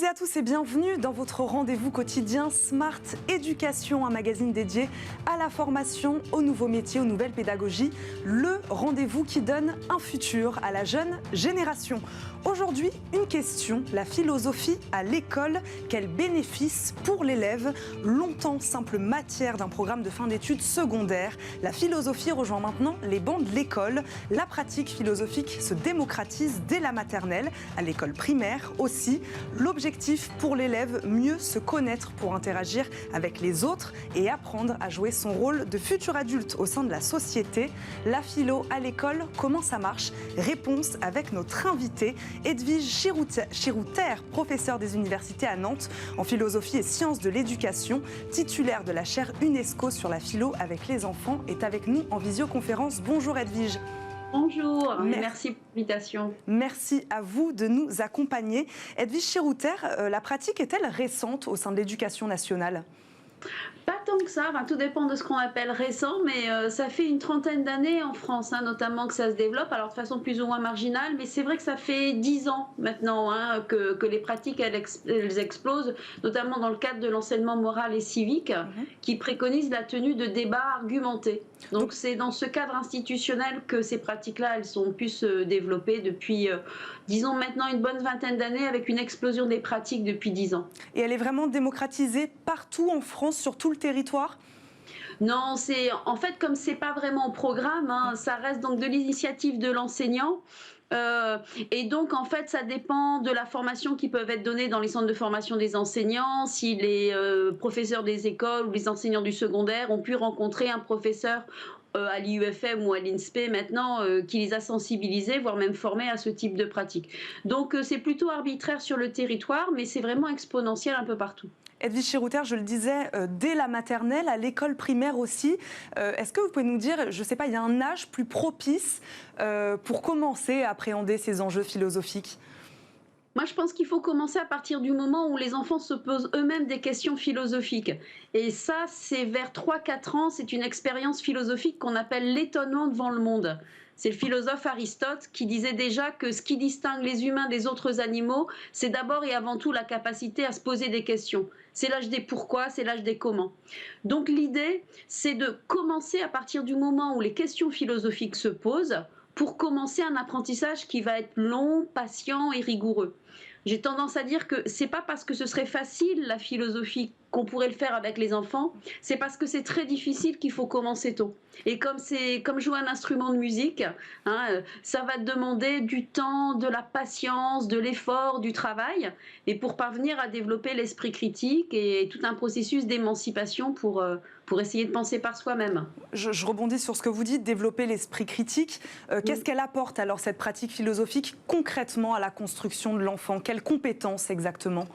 toutes et à tous et bienvenue dans votre rendez-vous quotidien Smart Éducation, un magazine dédié à la formation, aux nouveaux métiers, aux nouvelles pédagogies. Le rendez-vous qui donne un futur à la jeune génération. Aujourd'hui, une question, la philosophie à l'école, quels bénéfices pour l'élève? Longtemps simple matière d'un programme de fin d'études secondaire, la philosophie rejoint maintenant les bancs de l'école. La pratique philosophique se démocratise dès la maternelle, à l'école primaire aussi. L'objectif pour l'élève, mieux se connaître pour interagir avec les autres et apprendre à jouer son rôle de futur adulte au sein de la société. La philo à l'école, comment ça marche? Réponse avec notre invité, Edwige Chirouter, professeure des universités à Nantes en philosophie et sciences de l'éducation, titulaire de la chaire UNESCO sur la philo avec les enfants, est avec nous en visioconférence. Bonjour Edwige. Bonjour, merci pour l'invitation. Merci à vous de nous accompagner. Edwige Chirouter, la pratique est-elle récente au sein de l'éducation nationale ? Pas tant que ça, tout dépend de ce qu'on appelle récent, mais ça fait une trentaine d'années en France, notamment que ça se développe, alors de façon plus ou moins marginale, mais c'est vrai que ça fait 10 ans maintenant que les pratiques elles explosent, notamment dans le cadre de l'enseignement moral et civique, qui préconise la tenue de débats argumentés. Donc c'est dans ce cadre institutionnel que ces pratiques-là, elles ont pu se développer depuis, disons maintenant une bonne vingtaine d'années, avec une explosion des pratiques depuis 10 ans. Et elle est vraiment démocratisée partout en France, sur tout le territoire ? Non, en fait, comme c'est pas vraiment au programme, ça reste donc de l'initiative de l'enseignant. Et donc, en fait, ça dépend de la formation qui peut être donnée dans les centres de formation des enseignants. Si les professeurs des écoles ou les enseignants du secondaire ont pu rencontrer un professeur à l'IUFM ou à l'INSPE maintenant, qui les a sensibilisés, voire même formés à ce type de pratique. Donc, c'est plutôt arbitraire sur le territoire, mais c'est vraiment exponentiel un peu partout. Edwige Chirouter, je le disais, dès la maternelle, à l'école primaire aussi. Est-ce que vous pouvez nous dire, je ne sais pas, il y a un âge plus propice pour commencer à appréhender ces enjeux philosophiques ? Moi, je pense qu'il faut commencer à partir du moment où les enfants se posent eux-mêmes des questions philosophiques. Et ça, c'est vers 3-4 ans, c'est une expérience philosophique qu'on appelle l'étonnement devant le monde. C'est le philosophe Aristote qui disait déjà que ce qui distingue les humains des autres animaux, c'est d'abord et avant tout la capacité à se poser des questions. C'est l'âge des pourquoi, c'est l'âge des comment. Donc l'idée, c'est de commencer à partir du moment où les questions philosophiques se posent, pour commencer un apprentissage qui va être long, patient et rigoureux. J'ai tendance à dire que c'est pas parce que ce serait facile la philosophie qu'on pourrait le faire avec les enfants, c'est parce que c'est très difficile qu'il faut commencer tôt. Et comme jouer un instrument de musique, ça va demander du temps, de la patience, de l'effort, du travail, et pour parvenir à développer l'esprit critique et tout un processus d'émancipation pour essayer de penser par soi-même. Je rebondis sur ce que vous dites, développer l'esprit critique. Qu'est-ce qu'elle apporte alors, cette pratique philosophique, concrètement à la construction de l'enfant? Quelles compétences exactement ?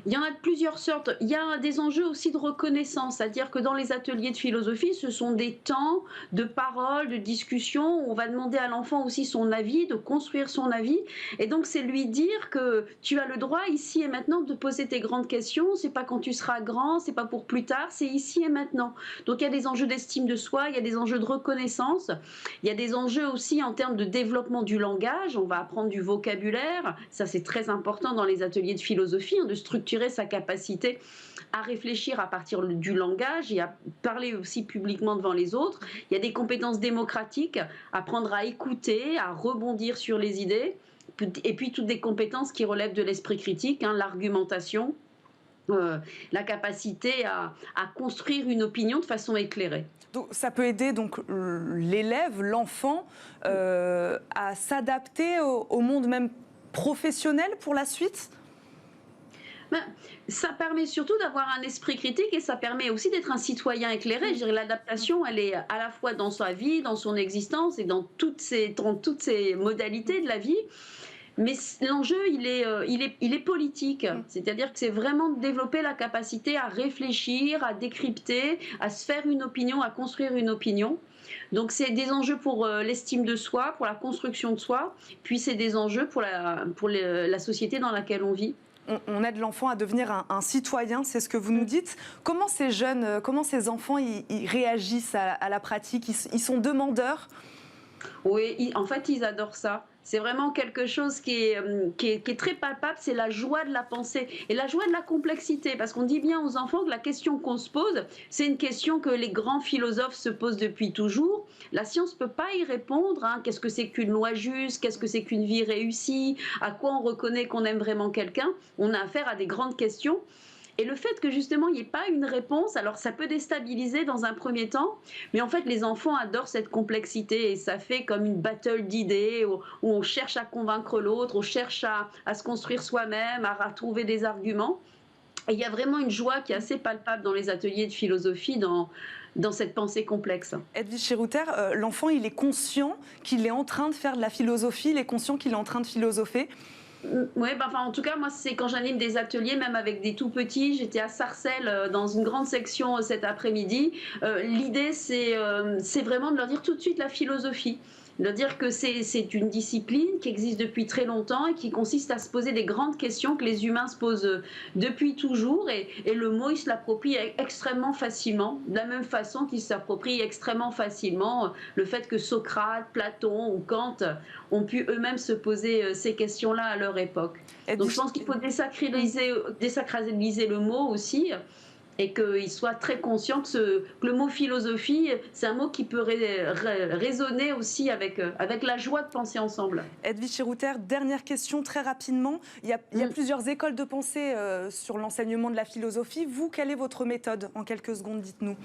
Il y en a de plusieurs sortes. Il y a des enjeux aussi de reconnaissance, c'est-à-dire que dans les ateliers de philosophie, ce sont des temps de parole, de discussion, où on va demander à l'enfant aussi son avis, de construire son avis. Et donc, c'est lui dire que tu as le droit ici et maintenant de poser tes grandes questions. C'est pas quand tu seras grand, c'est pas pour plus tard, c'est ici et maintenant. Donc, il y a des enjeux d'estime de soi, il y a des enjeux de reconnaissance, il y a des enjeux aussi en termes de développement du langage. On va apprendre du vocabulaire. Ça, c'est très important dans les ateliers de philosophie, de structurer sa capacité à réfléchir à partir du langage et à parler aussi publiquement devant les autres. Il y a des compétences démocratiques, apprendre à écouter, à rebondir sur les idées, et puis toutes des compétences qui relèvent de l'esprit critique, l'argumentation, la capacité à construire une opinion de façon éclairée. Donc, ça peut aider donc l'élève, l'enfant, à s'adapter au monde même professionnel pour la suite ? Ça permet surtout d'avoir un esprit critique et ça permet aussi d'être un citoyen éclairé. Je dirais l'adaptation, elle est à la fois dans sa vie, dans son existence et dans toutes ces modalités de la vie. Mais l'enjeu, il est politique. C'est-à-dire que c'est vraiment de développer la capacité à réfléchir, à décrypter, à se faire une opinion, à construire une opinion. Donc c'est des enjeux pour l'estime de soi, pour la construction de soi, puis c'est des enjeux pour la société dans laquelle on vit. On aide l'enfant à devenir un citoyen, c'est ce que vous nous dites. Comment ces jeunes, comment ces enfants ils réagissent à la pratique? Ils sont demandeurs? Oui, en fait, ils adorent ça. C'est vraiment quelque chose qui est très palpable, c'est la joie de la pensée et la joie de la complexité. Parce qu'on dit bien aux enfants que la question qu'on se pose, c'est une question que les grands philosophes se posent depuis toujours. La science ne peut pas y répondre, hein. Qu'est-ce que c'est qu'une loi juste? Qu'est-ce que c'est qu'une vie réussie? À quoi on reconnaît qu'on aime vraiment quelqu'un? On a affaire à des grandes questions. Et le fait que justement il n'y ait pas une réponse, alors ça peut déstabiliser dans un premier temps, mais en fait les enfants adorent cette complexité et ça fait comme une battle d'idées où on cherche à convaincre l'autre, on cherche à se construire soi-même, à trouver des arguments. Et il y a vraiment une joie qui est assez palpable dans les ateliers de philosophie, dans cette pensée complexe. Edwige Chirouter, l'enfant, il est conscient qu'il est en train de faire de la philosophie, il est conscient qu'il est en train de philosopher. Oui, bah, enfin, en tout cas, moi, c'est quand j'anime des ateliers, même avec des tout petits. J'étais à Sarcelles dans une grande section cet après-midi. L'idée, c'est vraiment de leur dire tout de suite la philosophie. De leur dire que c'est une discipline qui existe depuis très longtemps et qui consiste à se poser des grandes questions que les humains se posent depuis toujours. Et le mot, il se l'approprie extrêmement facilement, de la même façon qu'il s'approprie extrêmement facilement le fait que Socrate, Platon ou Kant ont pu eux-mêmes se poser ces questions-là à leur époque. Donc je pense qu'il faut désacraliser le mot aussi et qu'il soit très conscient que le mot philosophie, c'est un mot qui peut résonner aussi avec la joie de penser ensemble. Edwige Chirouter, dernière question très rapidement. Il y a plusieurs écoles de pensée sur l'enseignement de la philosophie. Vous, quelle est votre méthode? En quelques secondes, dites-nous.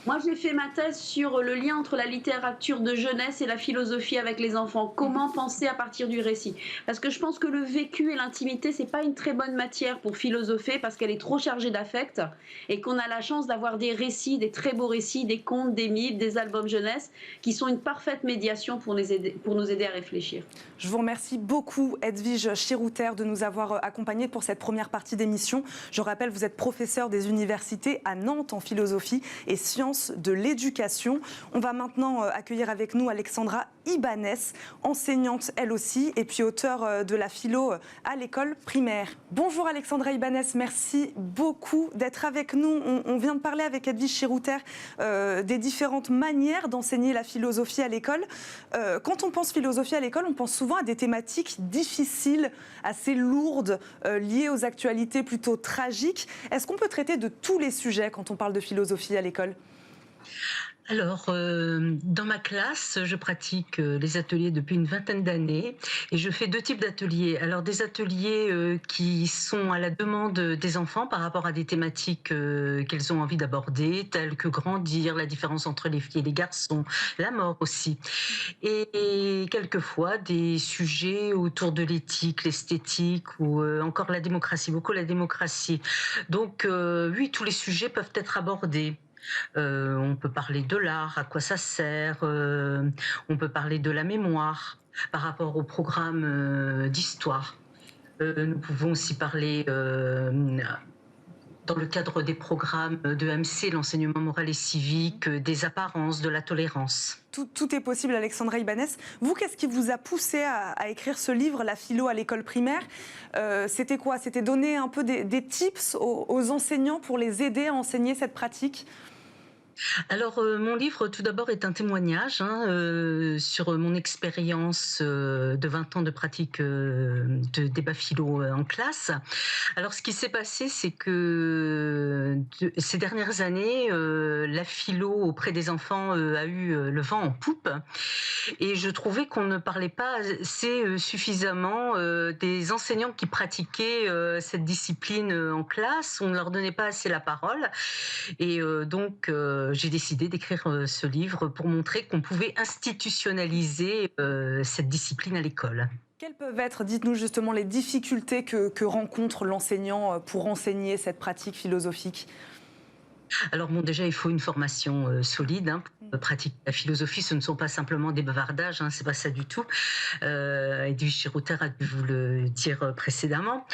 Moi, j'ai fait ma thèse sur le lien entre la littérature de jeunesse et la philosophie avec les enfants. Comment penser à partir du récit? Parce que je pense que le vécu et l'intimité, c'est pas une très bonne matière pour philosopher parce qu'elle est trop chargée d'affect et qu'on a la chance d'avoir des récits, des très beaux récits, des contes, des mythes, des albums jeunesse qui sont une parfaite médiation pour nous aider à réfléchir. Je vous remercie beaucoup, Edwige Chirouter, de nous avoir accompagnés pour cette première partie d'émission. Je rappelle, vous êtes professeur des universités à Nantes en philosophie et sciences de l'éducation. On va maintenant accueillir avec nous Alexandra Ibanez, enseignante elle aussi, et puis auteure de la philo à l'école primaire. Bonjour Alexandra Ibanez, merci beaucoup d'être avec nous. On vient de parler avec Edwige Chirouter des différentes manières d'enseigner la philosophie à l'école. Quand on pense philosophie à l'école, on pense souvent à des thématiques difficiles, assez lourdes, liées aux actualités plutôt tragiques. Est-ce qu'on peut traiter de tous les sujets quand on parle de philosophie à l'école ? Alors, dans ma classe, je pratique les ateliers depuis une vingtaine d'années et je fais deux types d'ateliers. Alors, des ateliers qui sont à la demande des enfants par rapport à des thématiques qu'elles ont envie d'aborder, telles que grandir, la différence entre les filles et les garçons, la mort aussi. Et quelquefois, des sujets autour de l'éthique, l'esthétique ou encore la démocratie, beaucoup la démocratie. Donc, oui, tous les sujets peuvent être abordés. On peut parler de l'art, à quoi ça sert, on peut parler de la mémoire par rapport au programme d'histoire. Nous pouvons aussi parler dans le cadre des programmes de MC, l'enseignement moral et civique, des apparences, de la tolérance. Tout est possible, Alexandra Ibanez. Vous, qu'est-ce qui vous a poussé à écrire ce livre, La philo à l'école primaire? C'était quoi? C'était donner un peu des tips aux enseignants pour les aider à enseigner cette pratique? Alors, mon livre, tout d'abord, est un témoignage sur mon expérience de 20 ans de pratique de débat philo en classe. Alors, ce qui s'est passé, c'est que ces dernières années, la philo auprès des enfants a eu le vent en poupe. Et je trouvais qu'on ne parlait pas assez suffisamment des enseignants qui pratiquaient cette discipline en classe. On ne leur donnait pas assez la parole. Et donc, j'ai décidé d'écrire ce livre pour montrer qu'on pouvait institutionnaliser cette discipline à l'école. Quelles peuvent être, dites-nous justement, les difficultés que rencontre l'enseignant pour enseigner cette pratique philosophique? Alors bon, déjà, il faut une formation solide. Pour pratiquer la philosophie, ce ne sont pas simplement des bavardages, c'est pas ça du tout. Edwige Chirouter a dû vous le dire précédemment.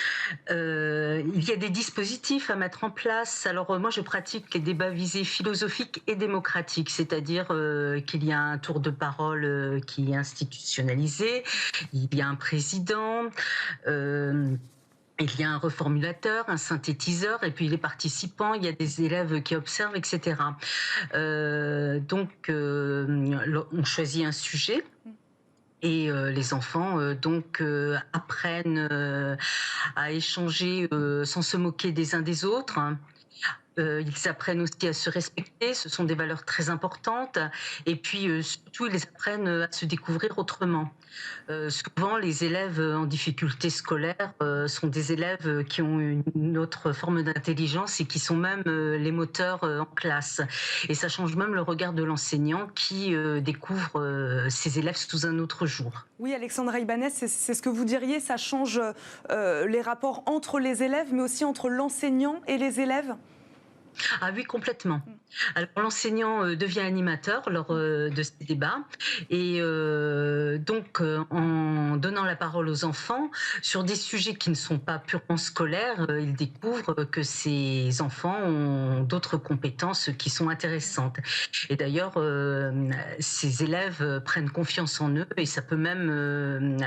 Il y a des dispositifs à mettre en place. Alors moi, je pratique les débats visés philosophiques et démocratiques, c'est-à-dire qu'il y a un tour de parole qui est institutionnalisé, il y a un président, il y a un reformulateur, un synthétiseur, et puis les participants, il y a des élèves qui observent, etc. Donc, on choisit un sujet. Et les enfants apprennent à échanger sans se moquer des uns des autres, hein. Ils apprennent aussi à se respecter, ce sont des valeurs très importantes et puis, surtout ils apprennent, à se découvrir autrement. Souvent les élèves, en difficulté scolaire, sont des élèves, qui ont une autre forme d'intelligence et qui sont même, les moteurs, en classe et ça change même le regard de l'enseignant qui, découvre, ses élèves sous un autre jour. Oui, Alexandra Ibanez, c'est ce que vous diriez, ça change les rapports entre les élèves, mais aussi entre l'enseignant et les élèves? Ah oui, complètement. Alors l'enseignant, devient animateur lors, de ces débats et en donnant la parole aux enfants sur des sujets qui ne sont pas purement scolaires, ils découvrent que ces enfants ont d'autres compétences qui sont intéressantes et d'ailleurs, ces élèves, prennent confiance en eux et ça peut même,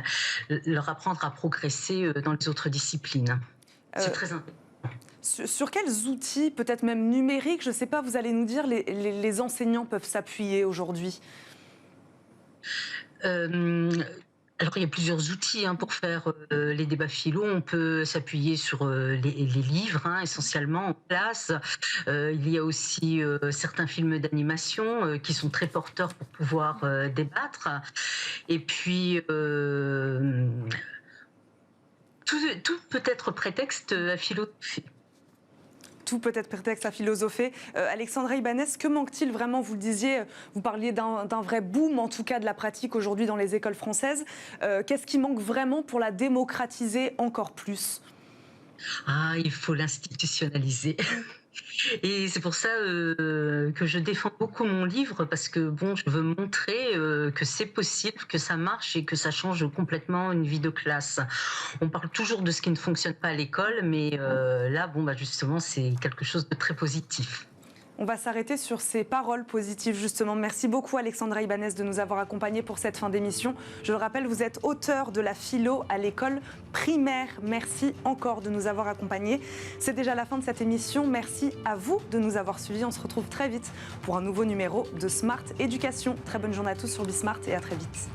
leur apprendre à progresser, dans les autres disciplines. C'est Euh, très important. sur quels outils, peut-être même numériques, je ne sais pas, vous allez nous dire, les enseignants peuvent s'appuyer aujourd'hui? Euh, alors, il y a plusieurs outils hein, pour faire les débats philo. On peut s'appuyer sur les livres, hein, essentiellement en classe. Il y a aussi certains films d'animation qui sont très porteurs pour pouvoir débattre. Et puis, tout peut être prétexte à philosopher. Tout peut être prétexte à philosopher. Alexandra Ibanez, que manque-t-il vraiment? Vous le disiez, vous parliez d'un vrai boom, en tout cas de la pratique aujourd'hui dans les écoles françaises. Qu'est-ce qui manque vraiment pour la démocratiser encore plus? Ah, il faut l'institutionnaliser. Et c'est pour ça que je défends beaucoup mon livre parce que bon, je veux montrer que c'est possible, que ça marche et que ça change complètement une vie de classe. On parle toujours de ce qui ne fonctionne pas à l'école, mais là, bon, bah justement, c'est quelque chose de très positif. On va s'arrêter sur ces paroles positives, justement. Merci beaucoup, Alexandra Ibanez, de nous avoir accompagnés pour cette fin d'émission. Je le rappelle, vous êtes auteur de la philo à l'école primaire. Merci encore de nous avoir accompagnés. C'est déjà la fin de cette émission. Merci à vous de nous avoir suivis. On se retrouve très vite pour un nouveau numéro de Smart Éducation. Très bonne journée à tous sur Bismart et à très vite.